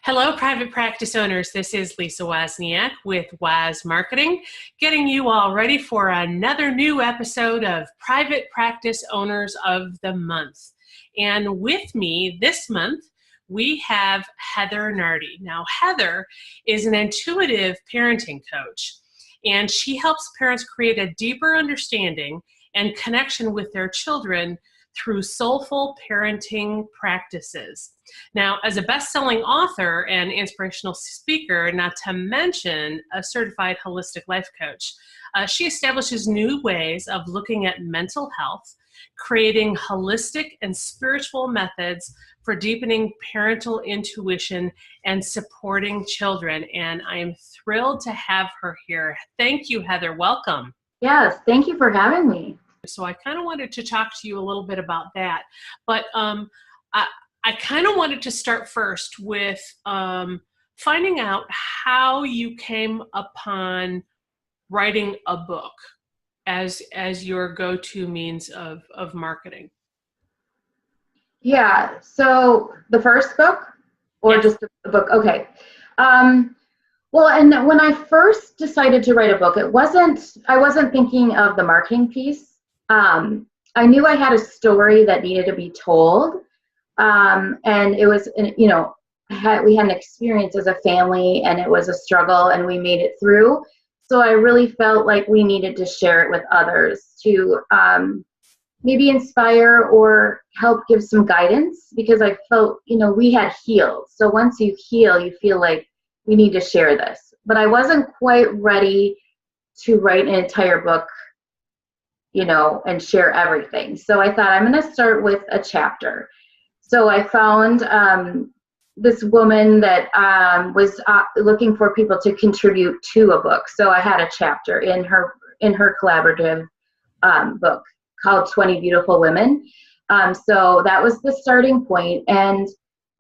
Hello, private practice owners. This is Lisa Wozniak with Woz Marketing, getting you all ready for another new episode of Private Practice Owners of the Month. And with me this month, we have Heather Nardi. Now, Heather is an intuitive parenting coach, and she helps parents create a deeper understanding and connection with their children through soulful parenting practices. Now, as a best-selling author and inspirational speaker, not to mention a certified holistic life coach, she establishes new ways of looking at mental health, creating holistic and spiritual methods for deepening parental intuition and supporting children. And I am thrilled to have her here. Thank you, Heather. Welcome. Yes, thank you for having me. So I kind of wanted to talk to you a little bit about that, but I kind of wanted to start first with finding out how you came upon writing a book as your go-to means of marketing. Yeah, so the first book or Yes. just the book? Okay. Well, and when I first decided to write a book, I wasn't thinking of the marketing piece. I knew I had a story that needed to be told. And it was, we had an experience as a family, and it was a struggle, and we made it through. So I really felt like we needed to share it with others to maybe inspire or help give some guidance, because I felt, we had healed. So once you heal, you feel like we need to share this. But I wasn't quite ready to write an entire book, and share everything. So I thought, I'm going to start with a chapter. So I found this woman that was looking for people to contribute to a book. So I had a chapter in her collaborative book called 20 Beautiful Women. So that was the starting point. And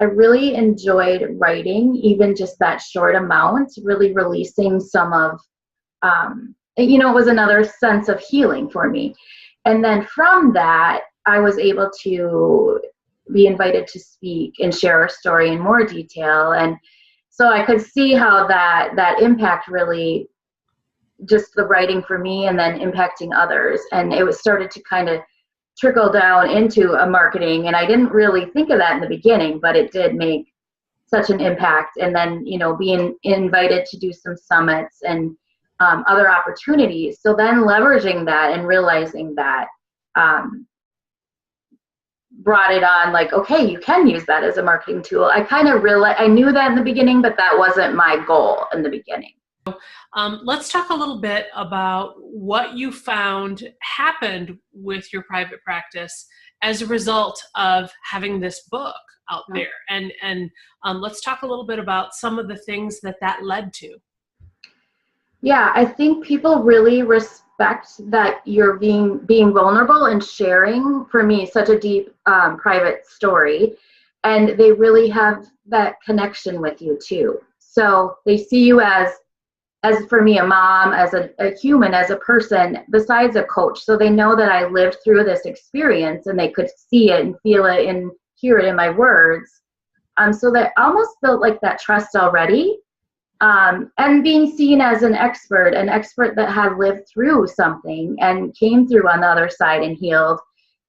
I really enjoyed writing, even just that short amount, really releasing some of, it was another sense of healing for me. And then from that, I was able to be invited to speak and share our story in more detail. And so I could see how that impact really, just the writing for me and then impacting others. And it was started to kind of trickle down into a marketing. And I didn't really think of that in the beginning, but it did make such an impact. And then, being invited to do some summits and other opportunities. So then leveraging that and realizing that brought it on, like, okay, you can use that as a marketing tool. I kind of realized, I knew that in the beginning, but that wasn't my goal in the beginning. Let's talk a little bit about what you found happened with your private practice as a result of having this book out there. And let's talk a little bit about some of the things that led to. Yeah, I think people really respect that you're being vulnerable and sharing, for me, such a deep private story, and they really have that connection with you too. So they see you as for me, a mom, as a human, as a person, besides a coach. So they know that I lived through this experience, and they could see it and feel it and hear it in my words. So that almost built like that trust already. And being seen as an expert that had lived through something and came through on the other side and healed.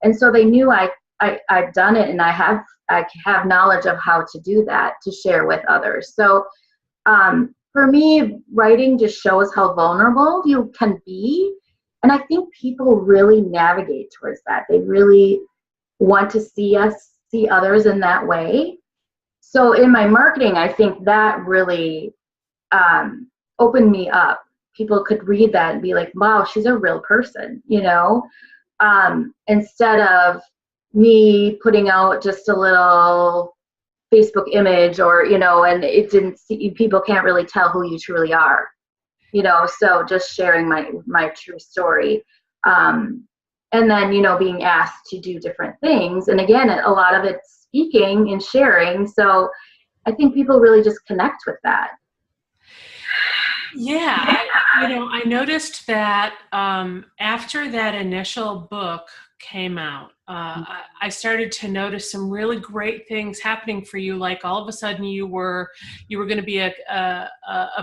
And so they knew I've done it, and I have knowledge of how to do that, to share with others. So for me, writing just shows how vulnerable you can be. And I think people really navigate towards that. They really want to see others in that way. So in my marketing, I think that really opened me up. People could read that and be like, wow, she's a real person, instead of me putting out just a little Facebook image or, and people can't really tell who you truly are, so just sharing my true story. And then, being asked to do different things. And again, a lot of it's speaking and sharing. So I think people really just connect with that. Yeah, I noticed that after that initial book came out, I started to notice some really great things happening for you. Like all of a sudden, you were going to be a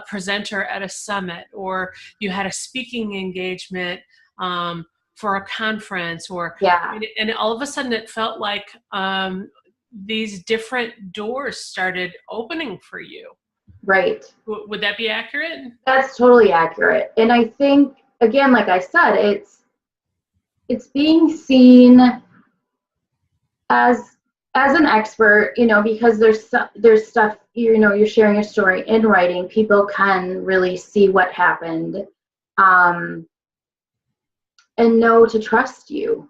presenter at a summit, or you had a speaking engagement for a conference, Yeah, and all of a sudden, it felt like these different doors started opening for you. right. Would that be accurate? That's totally accurate. And I think, again, like I said, it's being seen as an expert, because there's stuff, you're sharing your story in writing. People can really see what happened, um, and know to trust you.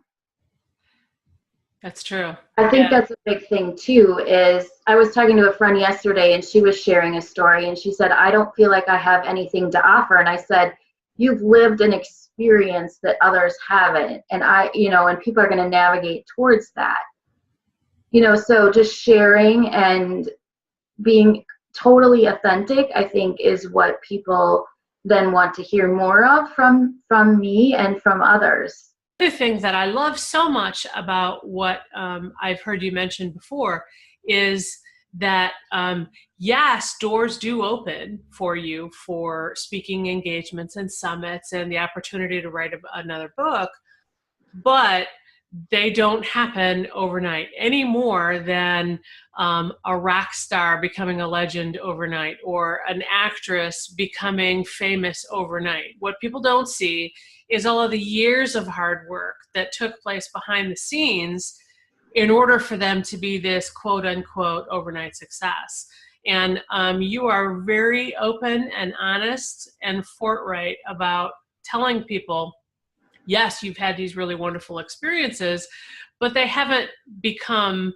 That's true. I think that's a big thing too. Is I was talking to a friend yesterday, and she was sharing a story, and she said, "I don't feel like I have anything to offer." And I said, "You've lived an experience that others haven't, and and people are going to navigate towards that." So just sharing and being totally authentic, I think, is what people then want to hear more of from me and from others. The thing that I love so much about what I've heard you mention before is that, yes, doors do open for you for speaking engagements and summits and the opportunity to write another book, but they don't happen overnight any more than a rock star becoming a legend overnight, or an actress becoming famous overnight. What people don't see is all of the years of hard work that took place behind the scenes in order for them to be this quote unquote overnight success. And you are very open and honest and forthright about telling people, yes, you've had these really wonderful experiences, but they haven't become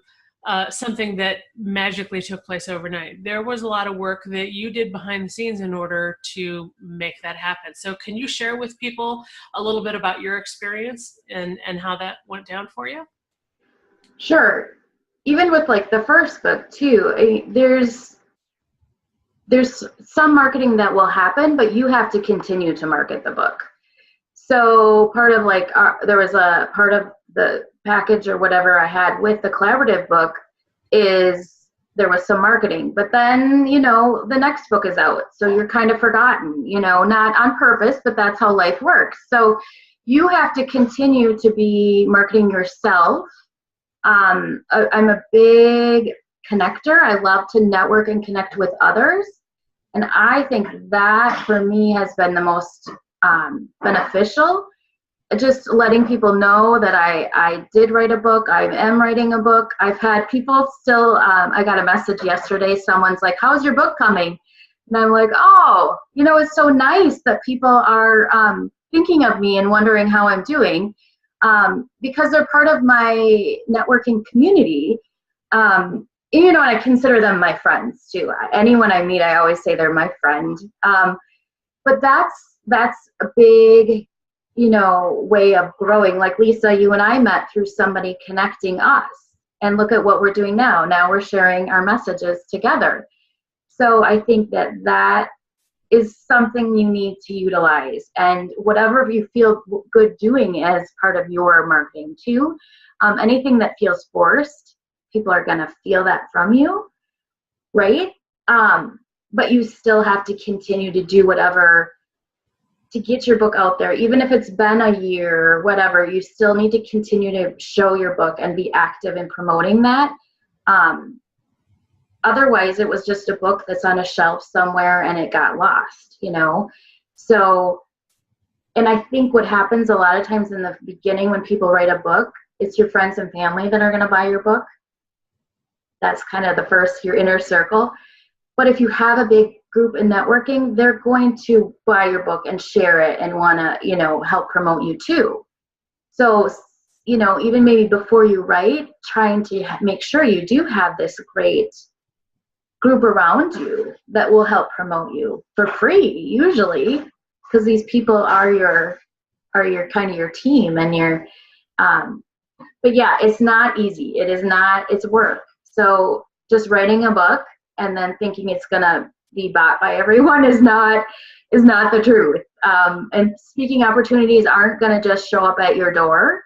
something that magically took place overnight. There was a lot of work that you did behind the scenes in order to make that happen. So can you share with people a little bit about your experience and how that went down for you? Sure. Even with like the first book too, there's some marketing that will happen, but you have to continue to market the book. So part of there was a part of the package or whatever I had with the collaborative book is there was some marketing, but then, the next book is out. So you're kind of forgotten, not on purpose, but that's how life works. So you have to continue to be marketing yourself. I'm a big connector. I love to network and connect with others. And I think that for me has been the most beneficial. Just letting people know that I did write a book. I am writing a book. I've had people still, I got a message yesterday. Someone's like, "How's your book coming?" And I'm like, "Oh, it's so nice that people are thinking of me and wondering how I'm doing, because they're part of my networking community." And I consider them my friends too. Anyone I meet, I always say they're my friend. But that's a big, way of growing. Like Lisa, you and I met through somebody connecting us, and look at what we're doing now. Now we're sharing our messages together. So I think that is something you need to utilize, and whatever you feel good doing as part of your marketing too. Anything that feels forced, people are going to feel that from you, right? But you still have to continue to do whatever to get your book out there. Even if it's been a year or whatever, you still need to continue to show your book and be active in promoting that. Otherwise, it was just a book that's on a shelf somewhere and it got lost, So, and I think what happens a lot of times in the beginning when people write a book, it's your friends and family that are going to buy your book. That's kind of your inner circle. But if you have a big group in networking, they're going to buy your book and share it and want to, help promote you too. So, even maybe before you write, trying to make sure you do have this great group around you that will help promote you for free, usually, because these people are your kind of your team and your, but yeah, it's not easy. It is not, it's work. So just writing a book and then thinking it's going to be bought by everyone is not is not the truth. And speaking opportunities aren't going to just show up at your door.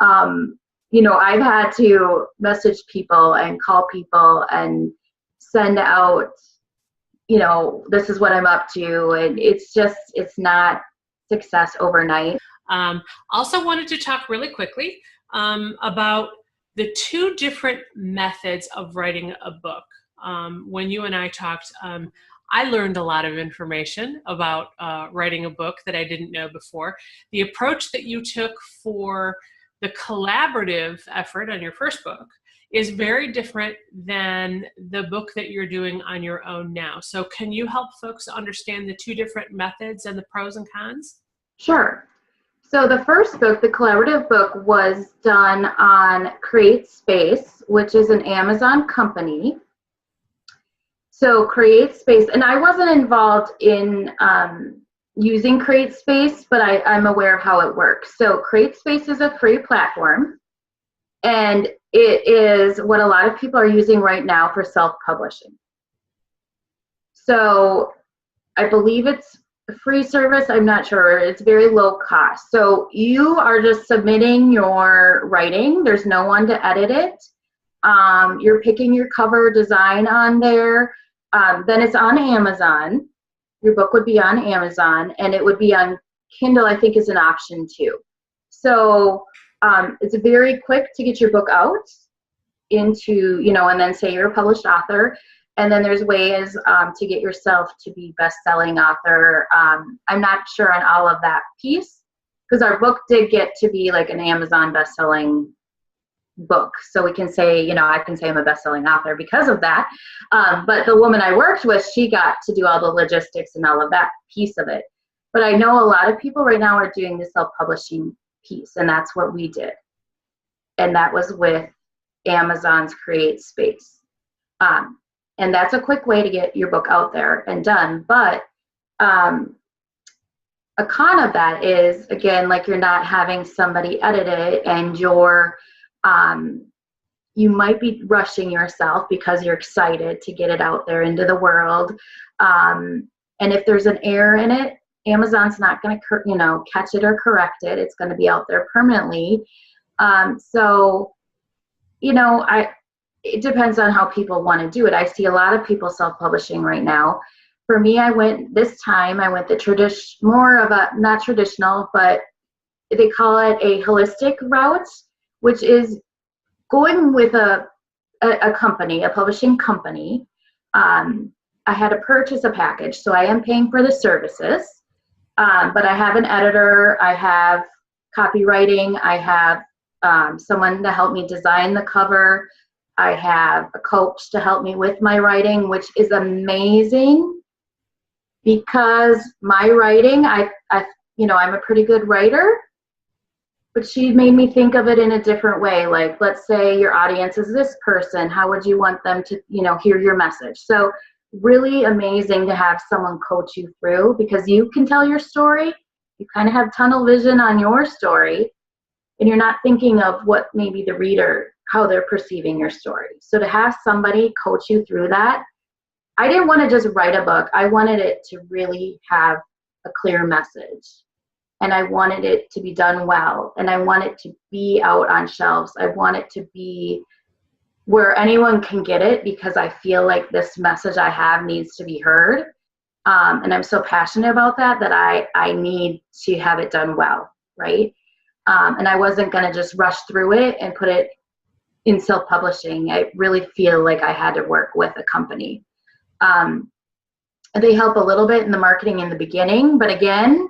I've had to message people and call people and send out, this is what I'm up to. And it's not success overnight. Also wanted to talk really quickly about the two different methods of writing a book. When you and I talked, I learned a lot of information about writing a book that I didn't know before. The approach that you took for the collaborative effort on your first book is very different than the book that you're doing on your own now. So can you help folks understand the two different methods and the pros and cons? Sure. So the first book, the collaborative book, was done on CreateSpace, which is an Amazon company. So CreateSpace, and I wasn't involved in using CreateSpace, but I'm aware of how it works. So CreateSpace is a free platform, and it is what a lot of people are using right now for self-publishing. So I believe it's a free service. I'm not sure. It's very low cost. So you are just submitting your writing. There's no one to edit it. You're picking your cover design on there. Then it's on Amazon. Your book would be on Amazon, and it would be on Kindle, I think, is an option too. So it's very quick to get your book out into, and then say you're a published author. And then there's ways to get yourself to be best-selling author. I'm not sure on all of that piece, because our book did get to be like an Amazon best-selling book. So we can say, I can say I'm a best-selling author because of that. But the woman I worked with, she got to do all the logistics and all of that piece of it. But I know a lot of people right now are doing the self-publishing piece, and that's what we did. And that was with Amazon's CreateSpace. And that's a quick way to get your book out there and done. But a con of that is, again, like, you're not having somebody edit it, and you might be rushing yourself because you're excited to get it out there into the world. And if there's an error in it, Amazon's not going to, catch it or correct it. It's going to be out there permanently. It depends on how people want to do it. I see a lot of people self-publishing right now. For me, I went the more of a, not traditional, but they call it a holistic route, which is going with a company, a publishing company. I had to purchase a package, so I am paying for the services. But I have an editor, I have copywriting, I have someone to help me design the cover, I have a coach to help me with my writing, which is amazing, because my writing, I'm a pretty good writer, but she made me think of it in a different way. Like, let's say your audience is this person, how would you want them to, hear your message? So really amazing to have someone coach you through, because you can tell your story, you kind of have tunnel vision on your story, and you're not thinking of what maybe the reader, how they're perceiving your story. So to have somebody coach you through that, I didn't want to just write a book. I wanted it to really have a clear message, and I wanted it to be done well, and I want it to be out on shelves. I want it to be where anyone can get it, because I feel like this message I have needs to be heard. And I'm so passionate about that I need to have it done well, right? And I wasn't going to just rush through it and put it in self-publishing. I really feel like I had to work with a company. They help a little bit in the marketing in the beginning, but again,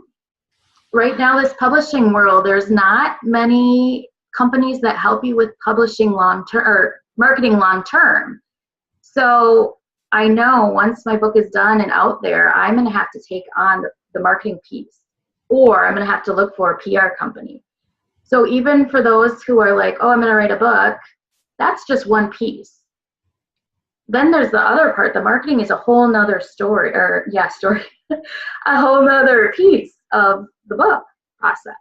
right now, this publishing world, there's not many companies that help you with publishing long-term or marketing long-term. So I know once my book is done and out there, I'm going to have to take on the marketing piece, or I'm going to have to look for a PR company. So even for those who are like, oh, I'm going to write a book, that's just one piece. Then there's the other part. The marketing is a whole nother story, a whole nother piece of the book process.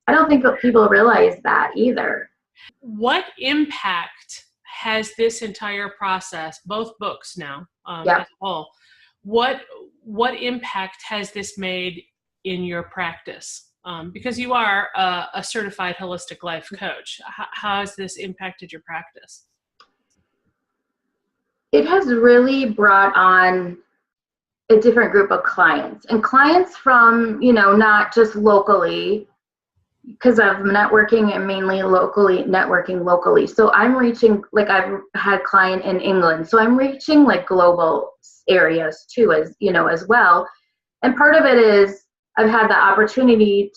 I don't think that people realize that either. What impact has this entire process, both books now, as a whole, what what impact has this made in your practice? Because you are a certified holistic life coach. How has this impacted your practice? It has really brought on a different group of clients, and clients from, not just locally, because I'm networking and mainly networking locally. So I'm reaching, like I've had client in England, so I'm reaching like global areas too, as well. And part of it is I've had the opportunity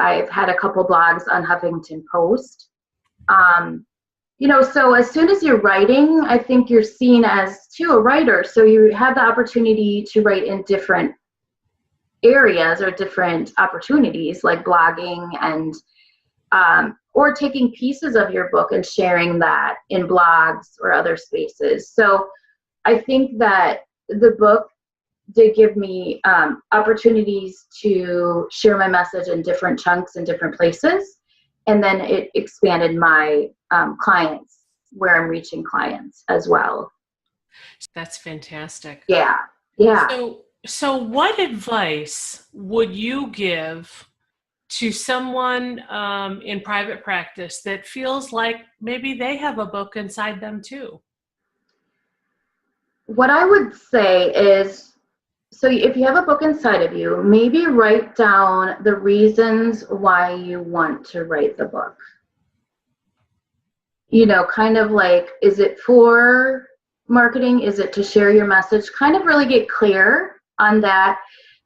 I've had a couple blogs on Huffington Post. So as soon as you're writing, I think you're seen as too a writer. So you have the opportunity to write in different areas or different opportunities like blogging and or taking pieces of your book and sharing that in blogs or other spaces. So I think that the book did give me opportunities to share my message in different chunks in different places. And then it expanded my clients, where I'm reaching clients as well. That's fantastic. Yeah. So what advice would you give to someone in private practice that feels like maybe they have a book inside them too? What I would say is, so if you have a book inside of you, maybe write down the reasons why you want to write the book. Kind of like, is it for marketing? Is it to share your message? Kind of really get clear on that,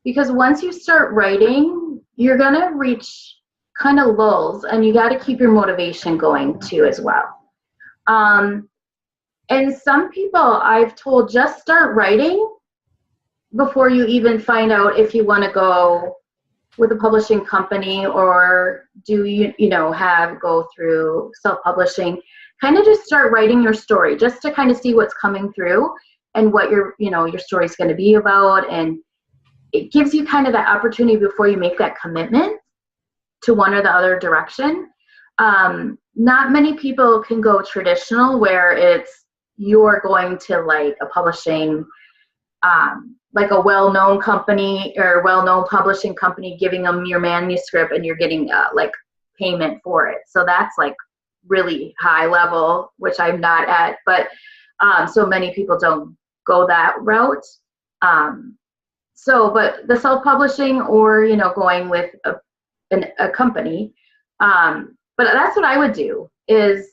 because once you start writing, you're going to reach kind of lulls, and you got to keep your motivation going too as well. And some people I've told, just start writing before you even find out if you want to go with a publishing company, or do go through self-publishing. Kind of just start writing your story, just to kind of see what's coming through and what your story is going to be about. And it gives you kind of that opportunity before you make that commitment to one or the other direction. Not many people can go traditional, where it's you're going to like a publishing, like a well-known company or well-known publishing company, giving them your manuscript and you're getting like payment for it. So that's like really high level, which I'm not at, but so many people don't go that route. But the self-publishing, or going with a company, but that's what I would do is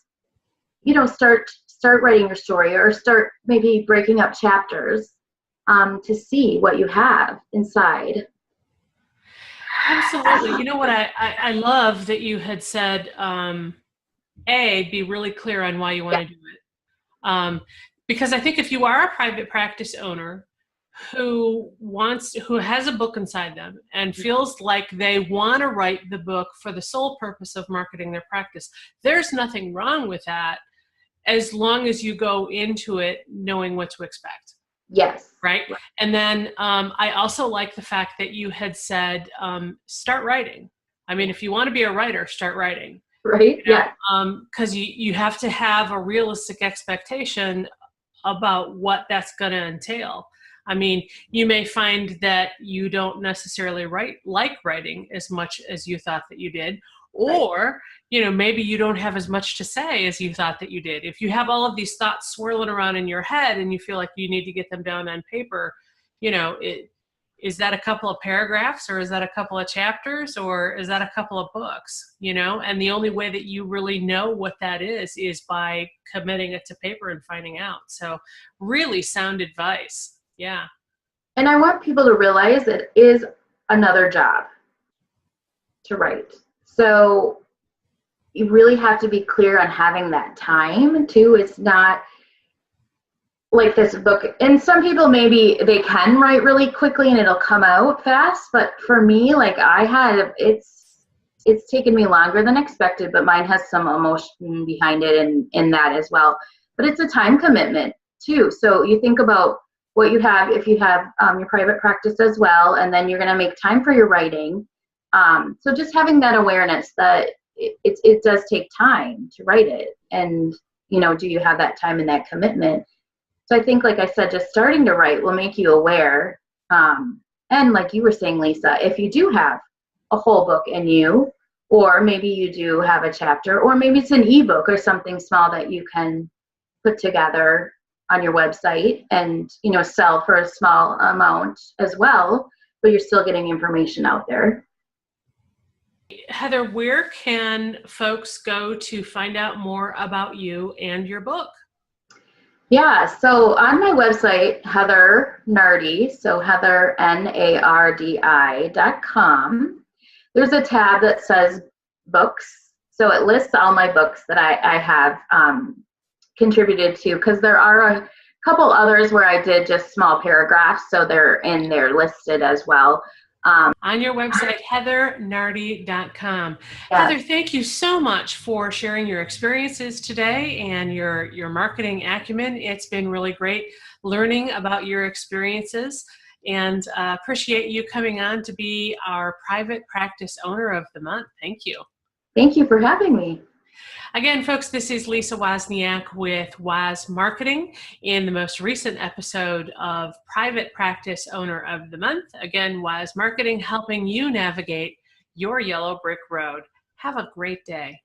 start writing your story, or start maybe breaking up chapters to see what you have inside. Absolutely. You know what I love that you had said, be really clear on why you want to do it. Because I think if you are a private practice owner who has a book inside them and feels like they want to write the book for the sole purpose of marketing their practice, there's nothing wrong with that, as long as you go into it knowing what to expect. Yes. Right. And then I also like the fact that you had said, start writing. I mean, if you want to be a writer, start writing. Right. Yeah. Because you have to have a realistic expectation about what that's going to entail. I mean, you may find that you don't necessarily like writing as much as you thought that you did, or, maybe you don't have as much to say as you thought that you did. If you have all of these thoughts swirling around in your head and you feel like you need to get them down on paper, is that a couple of paragraphs, or is that a couple of chapters, or is that a couple of books, And the only way that you really know what that is by committing it to paper and finding out. So really sound advice. Yeah. And I want people to realize it is another job to write. So you really have to be clear on having that time too. It's not like this book, and some people maybe they can write really quickly and it'll come out fast, but for me, like it's taken me longer than expected, but mine has some emotion behind it and in that as well. But it's a time commitment too. So you think about what you have, if you have your private practice as well, and then you're going to make time for your writing. So just having that awareness that it does take time to write it, and do you have that time and that commitment? So I think, like I said, just starting to write will make you aware And like you were saying, Lisa, if you do have a whole book in you, or maybe you do have a chapter, or maybe it's an ebook or something small that you can put together on your website and, you know, sell for a small amount as well, but you're still getting information out there. Heather, where can folks go to find out more about you and your book? Yeah, so on my website, Heather Nardi, so Heather, NARDI.com, there's a tab that says books. So it lists all my books that I have contributed to, because there are a couple others where I did just small paragraphs, so they're in there listed as well. On your website, heathernardi.com. Yeah. Heather, thank you so much for sharing your experiences today and your marketing acumen. It's been really great learning about your experiences, and appreciate you coming on to be our Private Practice Owner of the Month. Thank you. Thank you for having me. Again, folks, this is Lisa Wozniak with Woz Marketing in the most recent episode of Private Practice Owner of the Month. Again, Woz Marketing, helping you navigate your yellow brick road. Have a great day.